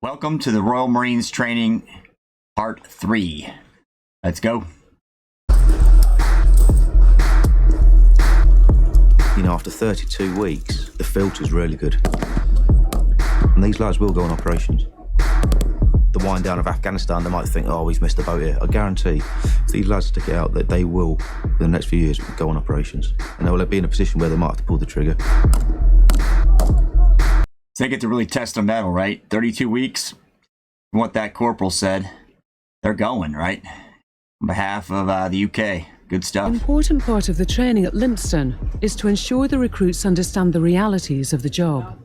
Welcome to the Royal Marines Training Part 3. Let's go. You know, after 32 weeks, the filter's really good. And these lads will go on operations. The wind down of Afghanistan, they might think, oh, we've missed the boat here. I guarantee, if these lads stick it out, that they will, in the next few years, go on operations. And they will be in a position where they might have to pull the trigger. So they get to really test their mettle, right? 32 weeks. What that corporal said, they're going, right? On behalf of the UK. Good stuff. An important part of the training at Lympstone is to ensure the recruits understand the realities of the job.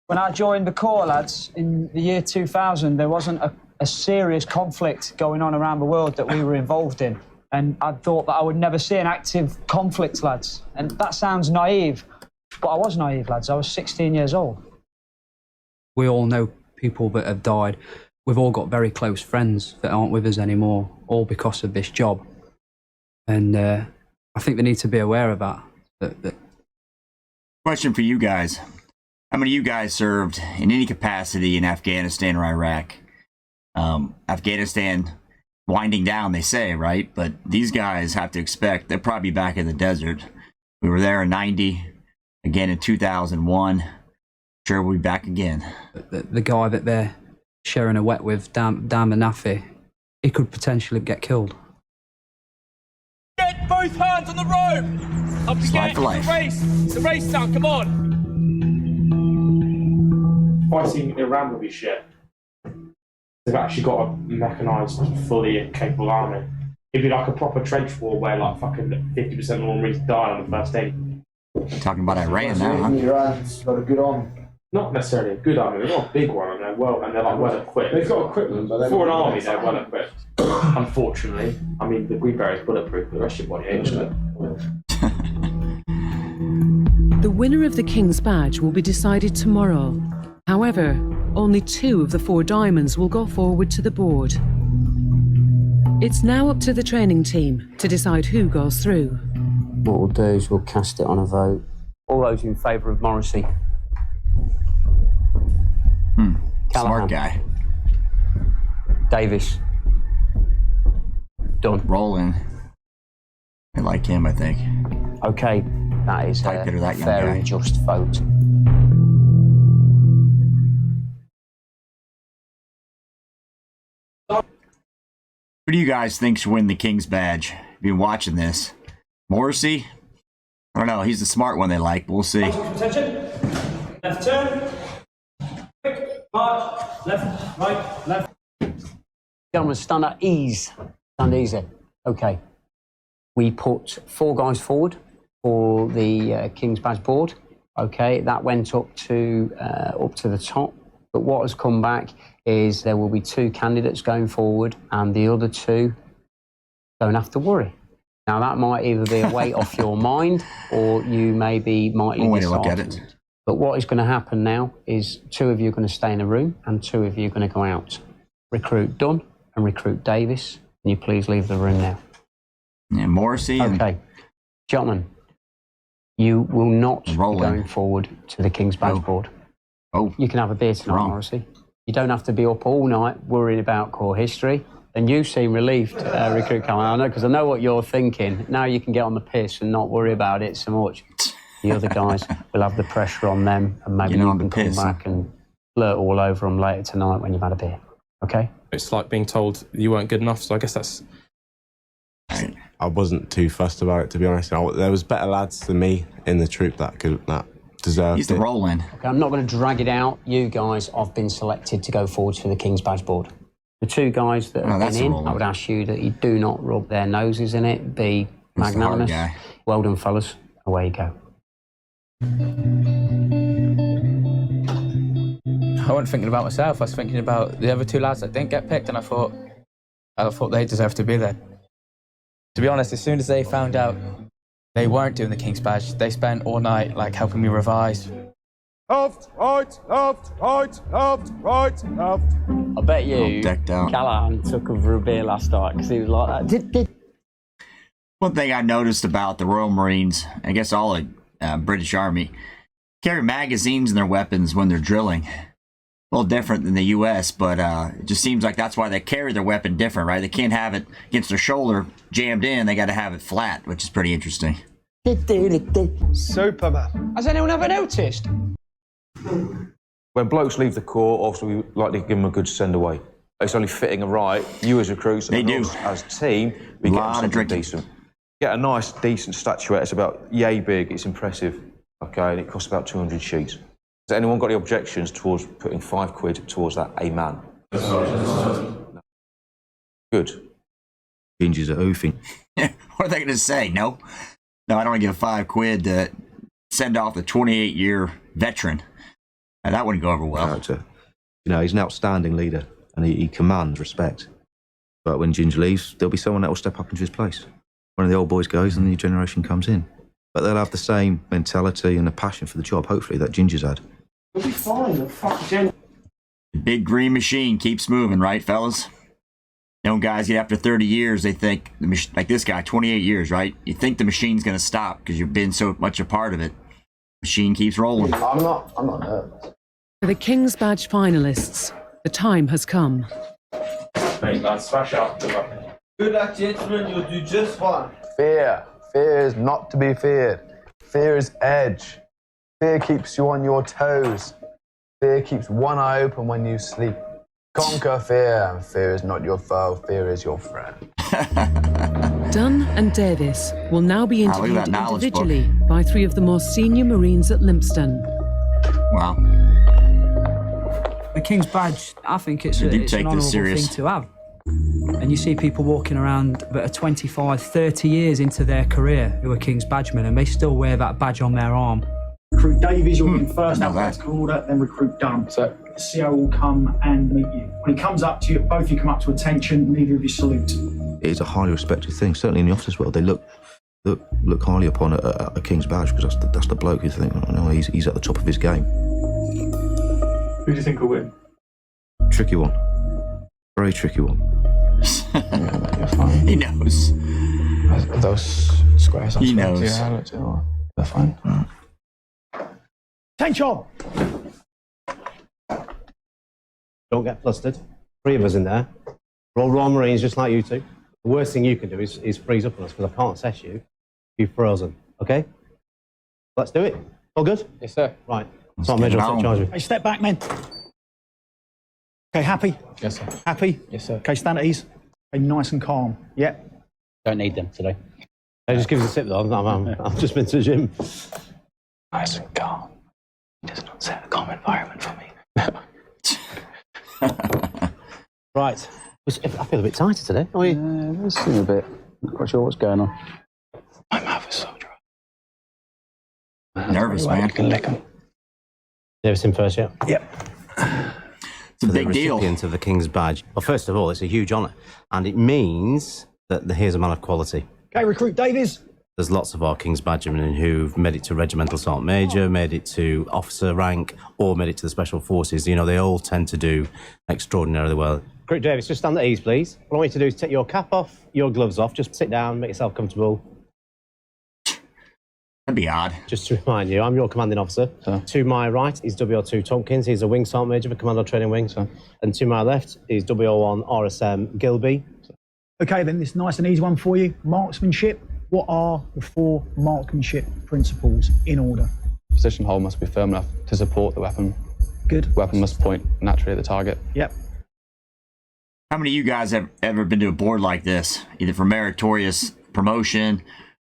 When I joined the Corps, lads, in the year 2000, there wasn't a serious conflict going on around the world that we were involved in. And I thought that I would never see an active conflict, lads. And that sounds naive, but I was naive, lads. I was 16 years old. We all know people that have died. We've all got very close friends that aren't with us anymore, all because of this job. And I think they need to be aware of that. Question for you guys. How many of you guys served in any capacity in Afghanistan or Iraq? Afghanistan winding down, they say, right? But these guys have to expect they'll probably be back in the desert. We were there in 90, again in 2001. Sure, we'll be back again. The guy that they're sharing a wet with, Dan Manafi, he could potentially get killed. Get both hands on the rope! Up Slide for life. It's a race now, come on! Fighting Iran will be shit. They've actually got a mechanised, fully capable army. It'd be like a proper trench war where like fucking 50% of the Marines die on the first day. Talking about Iran now, huh? Iran's got a good army. Not necessarily a good army, they're not a big one, and they're like well equipped. They've got equipment, but for an army, they're well equipped. Unfortunately, I mean the Green Beret's bulletproof, but the rest of your body ain't. The winner of the King's Badge will be decided tomorrow. However, only 2 of the 4 diamonds will go forward to the board. It's now up to the training team to decide who goes through. What we'll do is we'll cast it on a vote. All those in favour of Morrissey. Smart guy. Davis. Done. Rolling. I like him, I think. Okay, that is Type it or that young fair guy. and just vote. Who do you guys think should win the King's Badge? If you've been watching this. Morrissey? I don't know. He's the smart one they like. We'll see. Attention. Left turn. Quick, march. Left, right, left. Gentlemen, stand at ease. Stand easy. Okay. We put 4 guys forward for the King's Badge board. Okay, that went up to the top. But what has come back is there will be 2 candidates going forward, and the other 2 don't have to worry. Now that might either be a weight off your mind, or you maybe might One way to look at it. But what is going to happen now is 2 of you are going to stay in a room, and 2 of you are going to go out. Recruit Dunn and recruit Davis. Can you please leave the room now? Yeah, Morrissey. Okay, gentlemen, you will not be Rolling. going forward to the King's Badge board. Oh, You can have a beer tonight, Wrong. Morrissey. You don't have to be up all night worrying about Corps history. And you seem relieved, Recruit Cameron. I know, because I know what you're thinking. Now you can get on the piss and not worry about it so much. The other guys will have the pressure on them, and maybe You're you on the can come piss, back and flirt all over them later tonight when you've had a beer. Okay? It's like being told you weren't good enough, so I guess that's... I wasn't too fussed about it, to be honest. There was better lads than me in the troop that deserved he's the it. rolling. Okay, I'm not going to drag it out. You guys have been selected to go forward to the King's Badge board. The 2 guys that have that's been in, a roll. I would ask you that you do not rub their noses in it, be He's the hard magnanimous. guy. Well done, fellas. Away you go. I wasn't thinking about myself. I was thinking about the other 2 lads that didn't get picked, and I thought they deserved to be there. To be honest, as soon as they found out they weren't doing the King's Badge, they spent all night like helping me revise. Left, right, left, right, left, right, left. I bet you All decked out. Callahan took him for a beer last night because he was like that. One thing I noticed about the Royal Marines, I guess all the British Army, carry magazines in their weapons when they're drilling. little different than the U.S., but it just seems like that's why they carry their weapon different, right? They can't have it against their shoulder jammed in. They got to have it flat, which is pretty interesting. Superman. Has anyone ever noticed? When blokes leave the Corps, obviously we like to give them a good send away. It's only fitting and right. You as recruits and us as a team, we get them something decent. Get a nice, decent statuette. It's about yay big. It's impressive. Okay, and it costs about 200 sheets. Has anyone got any objections towards putting £5 towards that? A man. No. Good. Gingers are oofing. What are they going to say? No, I don't want to give £5 to send off the 28-year veteran. Now, that wouldn't go over well. Character. You know, he's an outstanding leader and he commands respect. But when Ginger leaves, there'll be someone that will step up into his place. One of the old boys goes and the new generation comes in. But they'll have the same mentality and a passion for the job, hopefully, that Ginger's had. We'll be fine. The big green machine keeps moving, right, fellas? You know, guys get after 30 years, they think, like this guy, 28 years, right? You think the machine's going to stop because you've been so much a part of it. Machine keeps rolling. I'm not nervous. For the King's Badge finalists, the time has come. Mate, lads, smash up. Good luck, gentlemen. You'll do just fine. Fear. Fear is not to be feared. Fear is edge. Fear keeps you on your toes. Fear keeps one eye open when you sleep. Conquer fear, and fear is not your foe. Fear is your friend. Dunn and Davis will now be look at interviewed that knowledge individually by 3 of the most senior Marines at Lympstone. Wow. The King's Badge, I think it's They do an take this honourable serious. thing to have. And you see people walking around that are 25, 30 years into their career who are King's Badgemen, and they still wear that badge on their arm. Recruit Davies, you'll be first I know that. alphabetical order, then recruit Dunn. So the CO will come and meet you. When he comes up to you, both of you come up to attention, neither of you salute. It is a highly respected thing, certainly in the officers' world. They look highly upon a King's Badge because that's the bloke who think, oh no, he's at the top of his game. Who do you think will win? Tricky one. Very tricky one. He knows. Those squares He knows. They're fine. Attention! Don't get flustered. 3 of us in there. We're all Royal Marines just like you two. The worst thing you can do is freeze up on us because I can't assess you. Be frozen. Okay? Let's do it. All good? Yes, sir. Right. So Major, I'll take charge of you. Hey, step back, men. Okay, happy? Yes, sir. Happy? Yes, sir. Okay, stand at ease. Okay, nice and calm. Yeah. Don't need them today. Hey, just give us a sip, though. I've just been to the gym. Nice and calm. It does not set a calm environment for me. Right. I feel a bit tighter today. Are you? This seems a bit. Not quite sure what's going on. My mouth is so dry. Nervous, man. You can lick them. Davis in first, yeah? Yep. It's a big deal. Recipient of the King's Badge. Well, first of all, it's a huge honour. And it means that here's a man of quality. Okay, recruit Davies. There's lots of our King's Badgermen who've made it to Regimental Sergeant Major, made it to officer rank, or made it to the Special Forces. You know, they all tend to do extraordinarily well. Recruit Davis, just stand at ease, please. What I want you to do is take your cap off, your gloves off. Just sit down, make yourself comfortable. That'd be odd. Just to remind you, I'm your commanding officer. To my right is WO2 Tompkins. He's a Wing Sergeant Major for Commando Training Wing. And to my left is WO1 RSM Gilby. Okay, then this nice and easy one for you. Marksmanship. What are the 4 marksmanship principles in order? Position hold must be firm enough to support the weapon. Good. Weapon must point naturally at the target. Yep. How many of you guys have ever been to a board like this, either for meritorious promotion,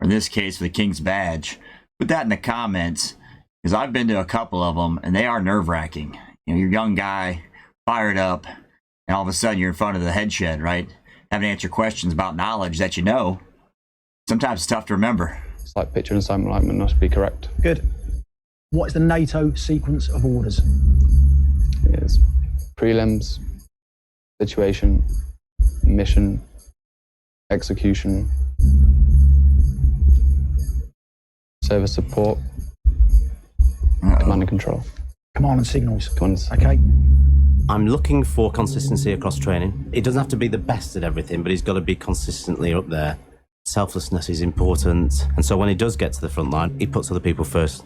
or in this case for the King's Badge? Put that in the comments, because I've been to a couple of them, and they are nerve-wracking. You know, you're a young guy, fired up, and all of a sudden you're in front of the head shed, right? Having to answer questions about knowledge that you know. Sometimes it's tough to remember. It's like picture and assignment alignment must be correct. Good. What is the NATO sequence of orders? It's prelims, situation, mission, execution, service support, command and control. Command and signals. Command. Okay. I'm looking for consistency across training. It doesn't have to be the best at everything, but he's got to be consistently up there. Selflessness is important. And so when he does get to the front line, he puts other people first.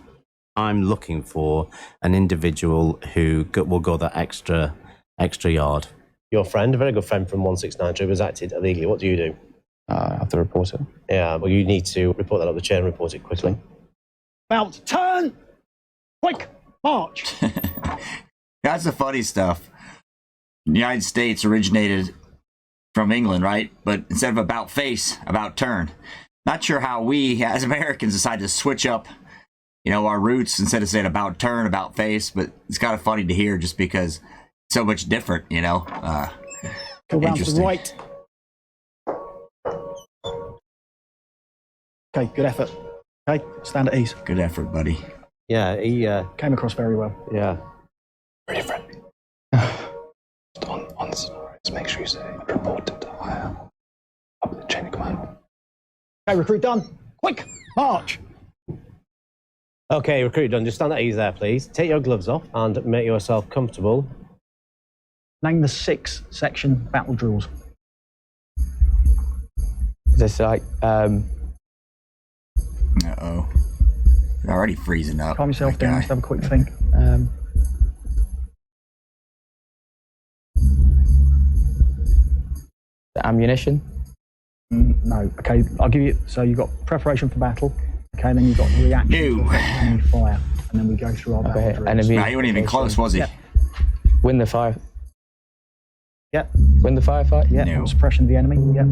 I'm looking for an individual who will go that extra yard. Your friend, a very good friend from 169 Troop, has acted illegally. What do you do? I have to report it. Yeah, well, you need to report that up the chain and report it quickly. About turn! Quick! March! That's the funny stuff. The United States originated from England, right? But instead of about face, about turn. Not sure how we, as Americans, decided to switch up, our roots instead of saying about turn, about face. But it's kind of funny to hear just because it's so much different, Go round to the right. Okay, good effort. Okay, stand at ease. Good effort, buddy. Yeah, he came across very well. Yeah. Really friendly. Just on the scenarios, make sure you say reported to higher up the chain of command. Okay, recruit done. Quick, march. Okay, recruit done. Just stand at ease there, please. Take your gloves off and make yourself comfortable. Name the 6 section battle drills. This like Uh-oh. You're already freezing up. Calm yourself down. Let's have a quick think. the ammunition. No. Okay, I'll give you. So you've got preparation for battle. Okay, then you've got reaction to enemy fire, and then we go through our battle drills. Enemy. Nah, he wasn't even close, was he? Yep. Win the fire. Yep. Win the firefight. Yeah. No. Suppression of the enemy. Yep.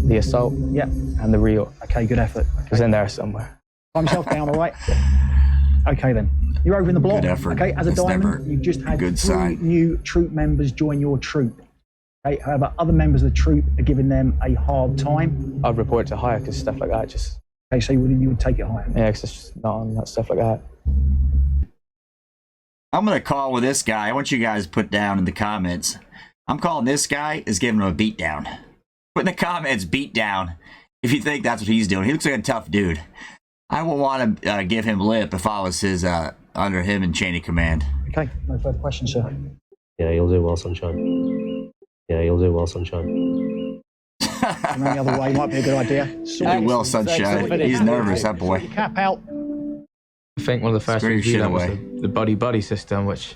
The assault. Yep. And the real. Okay, good effort. It was in there somewhere. Calm yourself down, all right? Okay then. You're over in the block. Good effort. Okay, as a That's diamond, never you've just had 3 good sign. new troop members join your troop. Okay, however, other members of the troop are giving them a hard time. I'd report it to higher because stuff like that just. Okay, so you would take it higher. Yeah, because it's just not on that stuff like that. I'm going to call with this guy. I want you guys to put down in the comments. I'm calling this guy is giving him a beatdown. Put in the comments, beatdown, if you think that's what he's doing. He looks like a tough dude. I will want to give him lip if I was his under him in chain of command. Okay, no further questions, sir. Yeah, you'll do well, sunshine. Yeah, you'll do well, sunshine. From any other way might be a good idea. You will, sunshine. He's nervous, that boy. Cap out. I think one of the first Screw things we shit learned was away. the buddy system, which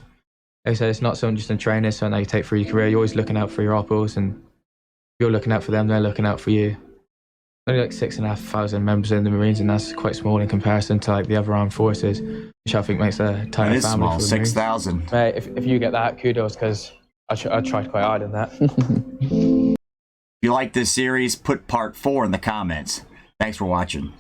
they say it's not something just in training, it's something that you take through your career. You're always looking out for your oppos, and you're looking out for them, they're looking out for you. Only like 6,500 members in the Marines, and that's quite small in comparison to like the other armed forces, which I think makes a tighter family. It is small, for the Marines. 6,000. Mate, if you get that, kudos, because I tried quite hard in that. If you like this series, put part 4 in the comments. Thanks for watching.